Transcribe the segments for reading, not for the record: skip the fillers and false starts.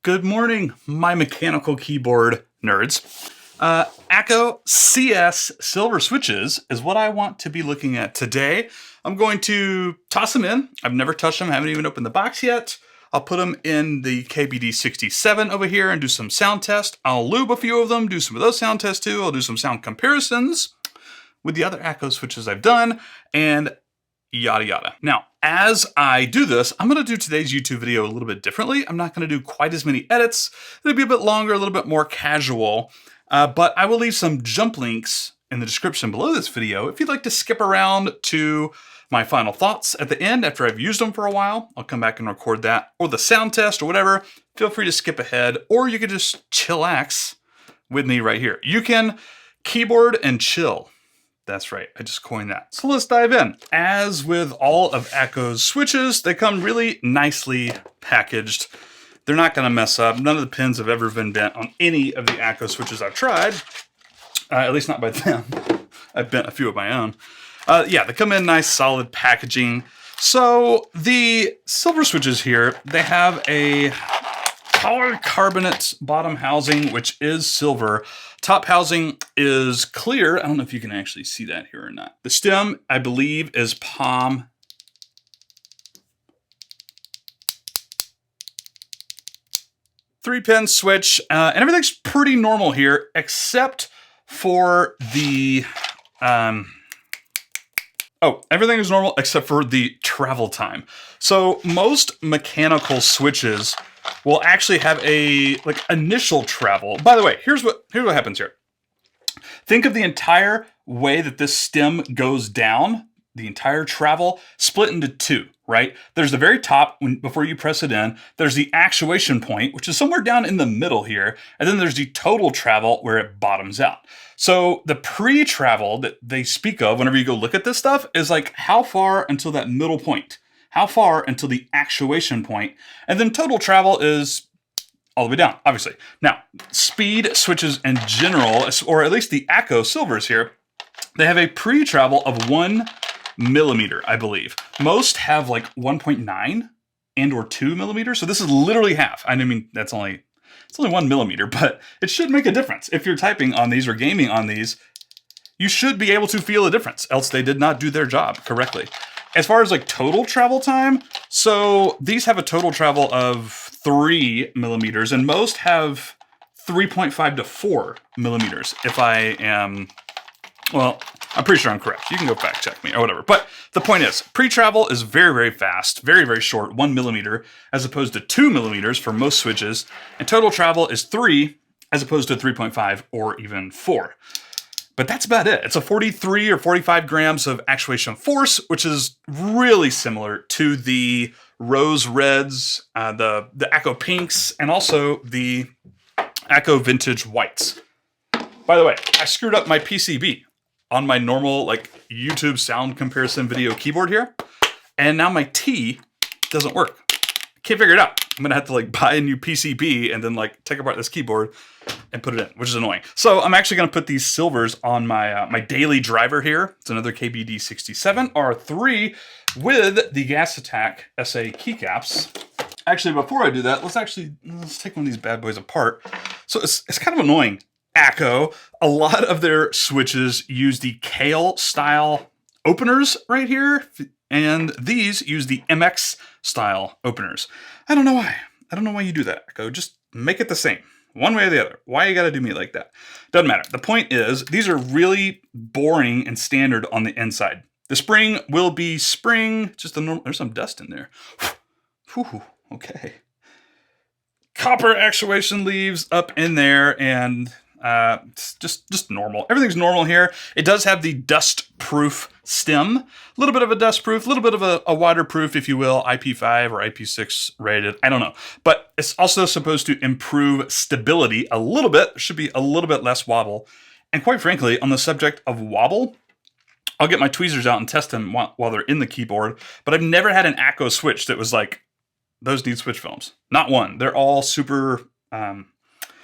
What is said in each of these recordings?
Good morning, my mechanical keyboard nerds. Akko CS Silver Switches is what I want to be looking at today. I'm going to toss them in. I've never touched them, haven't even opened the box yet. I'll put them in the KBD67 over here and do some sound test. I'll lube a few of them, do some of those sound tests too. I'll do some sound comparisons with the other Akko switches I've done, and yada yada. Now, as I do this, I'm going to do today's YouTube video a little bit differently. I'm not going to do quite as many edits. It'll be a bit longer, a little bit more casual, but I will leave some jump links in the description below this video if you'd like to skip around to my final thoughts at the end after I've used them for a while. I'll come back and record that, or the sound test or whatever. Feel free to skip ahead, or you could just chillax with me right here. You can keyboard and chill. That's right, I just coined that. So let's dive in. As with all of Akko's switches, they come really nicely packaged. They're not gonna mess up. None of the pins have ever been bent on any of the Akko switches I've tried, at least not by them. I've bent a few of my own. Yeah, they come in nice, solid packaging. So the silver switches here, they have a polycarbonate bottom housing, which is silver. Top housing is clear. I don't know if you can actually see that here or not. The stem, I believe, is palm. Three-pin switch, and everything's pretty normal here, except for the... everything is normal except for the travel time. So most mechanical switches will actually have a initial travel. By the way, here's what happens here. Think of the entire way that this stem goes down, the entire travel split into two, right? There's the very top before you press it in. There's the actuation point, which is somewhere down in the middle here. And then there's the total travel where it bottoms out. So the pre-travel that they speak of whenever you go look at this stuff is like how far until that middle point? How far until the actuation point? And then total travel is all the way down, obviously. Now, speed switches in general, or at least the Akko Silvers here, they have a pre-travel of 1 millimeter, I believe. Most have like 1.9 and or 2 millimeters. So this is literally half. I mean, it's only 1 millimeter, but it should make a difference. If you're typing on these or gaming on these, you should be able to feel a difference, else they did not do their job correctly. As far as like total travel time, so these have a total travel of 3 millimeters, and most have 3.5 to 4 millimeters. If I am, well, I'm pretty sure I'm correct. You can go fact check me or whatever. But the point is, pre-travel is very, very fast, very, very short, 1 millimeter, as opposed to 2 millimeters for most switches. And total travel is 3, as opposed to 3.5 or even 4. But that's about it. It's a 43 or 45 grams of actuation force, which is really similar to the Rose Reds, the Akko Pinks, and also the Akko Vintage Whites. By the way, I screwed up my PCB on my normal YouTube sound comparison video keyboard here, and now my T doesn't work. I can't figure it out. I'm gonna have to buy a new PCB and then take apart this keyboard and put it in, which is annoying. So I'm actually gonna put these silvers on my my daily driver here. It's another KBD67 R3 with the Gas Attack SA keycaps. Actually, before I do that, let's take one of these bad boys apart. So it's kind of annoying. Akko, a lot of their switches use the Kale style openers right here, and these use the MECH style openers. I don't know why. I don't know why you do that, Akko. Just make it the same, one way or the other. Why you gotta do me like that? Doesn't matter. The point is, these are really boring and standard on the inside. The spring will be spring, just the normal. There's some dust in there. Whew, okay. Copper actuation leaves up in there, and just normal. Everything's normal here. It does have the dust-proof stem. A little bit of a dust-proof, a little bit of a waterproof, if you will, IP5 or IP6 rated. I don't know. But it's also supposed to improve stability a little bit. There should be a little bit less wobble. And quite frankly, on the subject of wobble, I'll get my tweezers out and test them while they're in the keyboard. But I've never had an Akko switch that was like, those need switch films. Not one. They're all super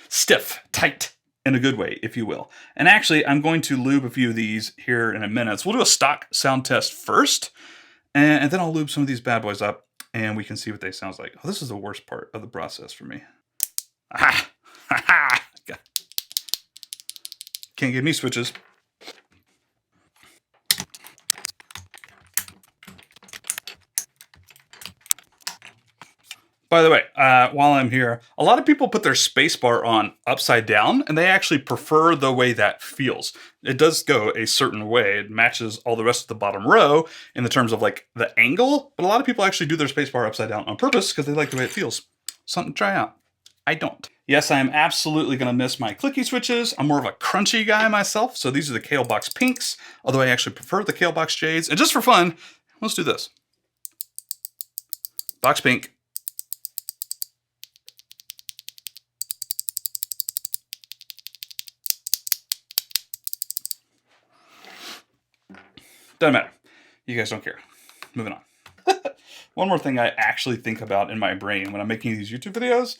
stiff, tight, in a good way, if you will. And actually, I'm going to lube a few of these here in a minute. So we'll do a stock sound test first, and then I'll lube some of these bad boys up, and we can see what they sound like. Oh, this is the worst part of the process for me. Aha! Ha! Can't give me switches. By the way, while I'm here, a lot of people put their spacebar on upside down, and they actually prefer the way that feels. It does go a certain way. It matches all the rest of the bottom row in the terms of like the angle, but a lot of people actually do their spacebar upside down on purpose because they like the way it feels. Something to try out. I don't. Yes, I am absolutely going to miss my clicky switches. I'm more of a crunchy guy myself, so these are the Kale Box Pinks, although I actually prefer the Kale Box Jades. And just for fun, let's do this. Box Pink. Doesn't matter. You guys don't care. Moving on. One more thing I actually think about in my brain when I'm making these YouTube videos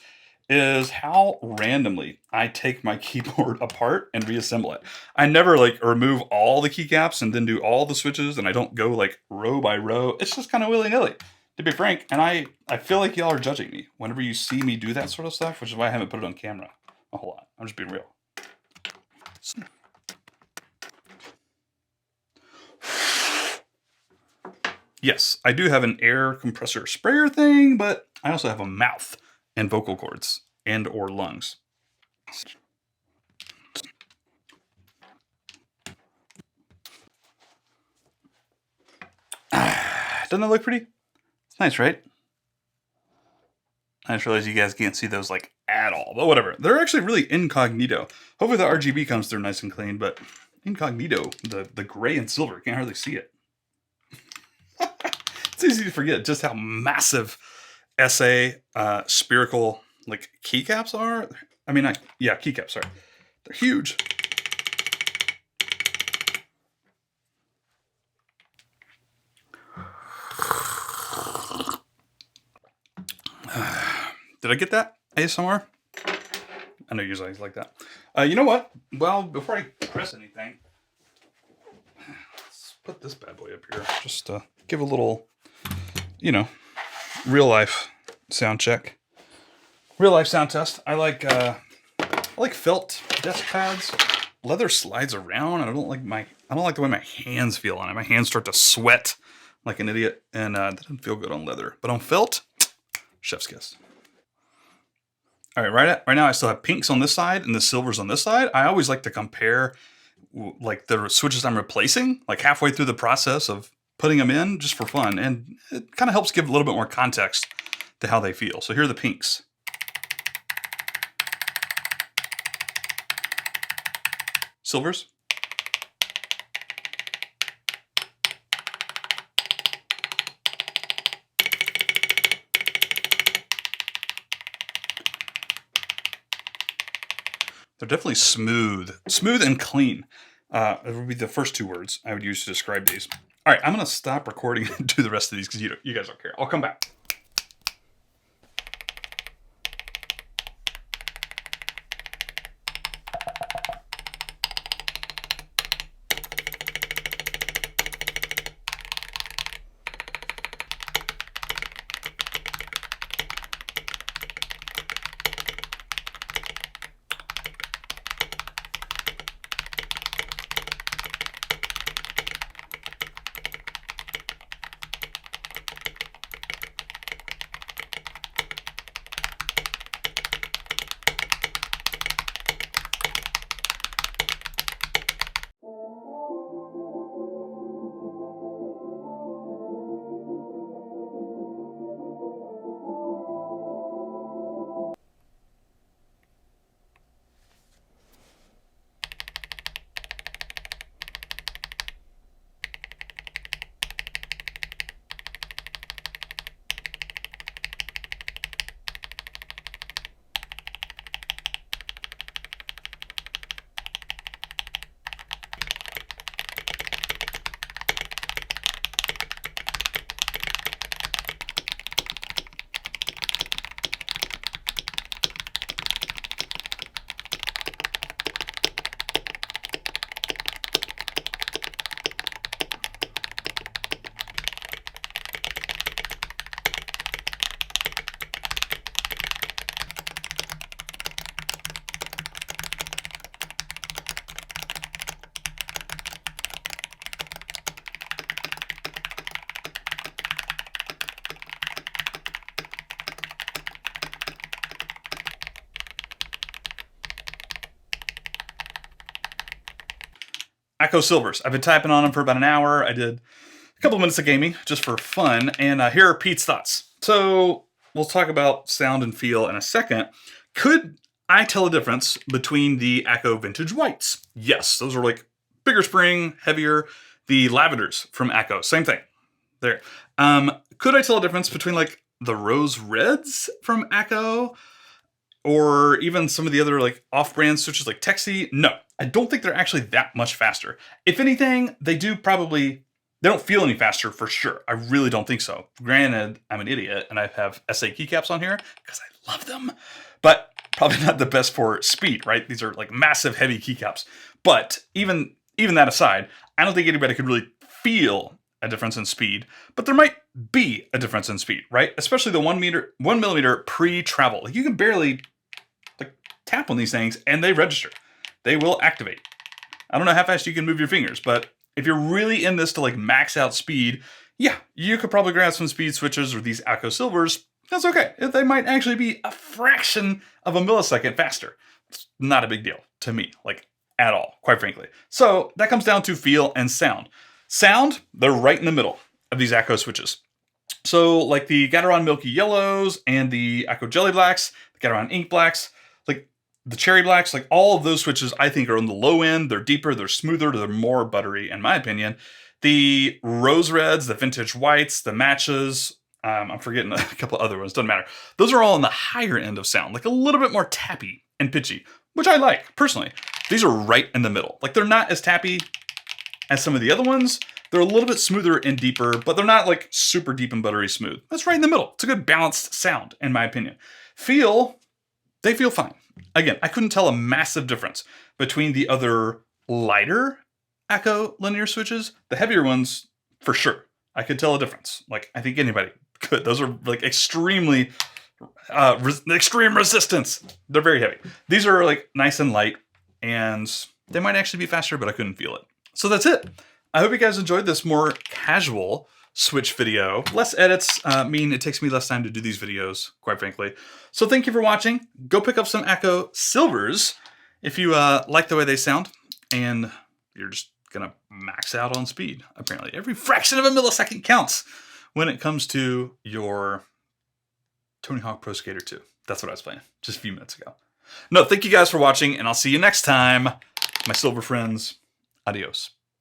is how randomly I take my keyboard apart and reassemble it. I never like remove all the keycaps and then do all the switches, and I don't go like row by row. It's just kind of willy-nilly, to be frank. And I feel like y'all are judging me whenever you see me do that sort of stuff, which is why I haven't put it on camera a whole lot. I'm just being real. Yes, I do have an air compressor sprayer thing, but I also have a mouth and vocal cords and or lungs. Doesn't that look pretty? It's nice, right? I just realized you guys can't see those like at all, but whatever. They're actually really incognito. Hopefully the RGB comes through nice and clean, but incognito, the gray and silver, can't hardly see it. It's easy to forget just how massive SA spherical like keycaps are. I mean, yeah, keycaps, sorry. They're huge. Did I get that ASMR? I know usually it's like that. You know what? Well, before I press anything, let's put this bad boy up here. Just give a little, you know, real life sound check. Real life sound test. I like felt desk pads. Leather slides around. I don't like the way my hands feel on it. My hands start to sweat like an idiot, and that doesn't feel good on leather. But on felt, chef's kiss. All right, right now I still have pinks on this side and the silvers on this side. I always like to compare like the switches I'm replacing, like halfway through the process of putting them in just for fun. And it kind of helps give a little bit more context to how they feel. So here are the pinks. Silvers. They're definitely smooth. Smooth and clean. It would be the first two words I would use to describe these. All right, I'm going to stop recording and do the rest of these because you guys don't care. I'll come back. Akko Silvers. I've been typing on them for about an hour. I did a couple of minutes of gaming just for fun, and here are Pete's thoughts. So we'll talk about sound and feel in a second. Could I tell a difference between the Akko Vintage Whites? Yes, those are like bigger spring, heavier. The Lavenders from Akko, same thing. There. Could I tell a difference between like the Rose Reds from Akko or even some of the other like off-brand switches like Texie? No, I don't think they're actually that much faster. If anything, they don't feel any faster for sure. I really don't think so. Granted, I'm an idiot and I have SA keycaps on here because I love them, but probably not the best for speed, right? These are like massive, heavy keycaps. But even that aside, I don't think anybody could really feel a difference in speed, but there might be a difference in speed, right? Especially the 1 millimeter pre-travel. Like you can barely like tap on these things and they register. They will activate. I don't know how fast you can move your fingers, but if you're really in this to like max out speed, yeah, you could probably grab some speed switches or these Akko Silvers. That's okay. They might actually be a fraction of a millisecond faster. It's not a big deal to me, like at all, quite frankly. So that comes down to feel and sound. Sound, they're right in the middle of these Akko switches. So like the Gateron Milky Yellows and the Akko Jelly Blacks, the Gateron Ink Blacks, like the Cherry Blacks, like all of those switches I think are on the low end. They're deeper, they're smoother, they're more buttery in my opinion. The Rose Reds, the Vintage Whites, the Matches, I'm forgetting a couple other ones, doesn't matter. Those are all on the higher end of sound, like a little bit more tappy and pitchy, which I like personally. These are right in the middle. Like they're not as tappy as some of the other ones. They're a little bit smoother and deeper, but they're not like super deep and buttery smooth. That's right in the middle. It's a good balanced sound, in my opinion. Feel, they feel fine. Again, I couldn't tell a massive difference between the other lighter Akko linear switches. The heavier ones, for sure, I could tell a difference. Like, I think anybody could. Those are like extremely, extreme resistance. They're very heavy. These are like nice and light, and they might actually be faster, but I couldn't feel it. So that's it. I hope you guys enjoyed this more casual switch video. Less edits mean it takes me less time to do these videos, quite frankly. So thank you for watching. Go pick up some Akko Silvers if you like the way they sound, and you're just gonna max out on speed, apparently. Every fraction of a millisecond counts when it comes to your Tony Hawk Pro Skater 2. That's what I was playing just a few minutes ago. No, thank you guys for watching, and I'll see you next time, my silver friends. Adios.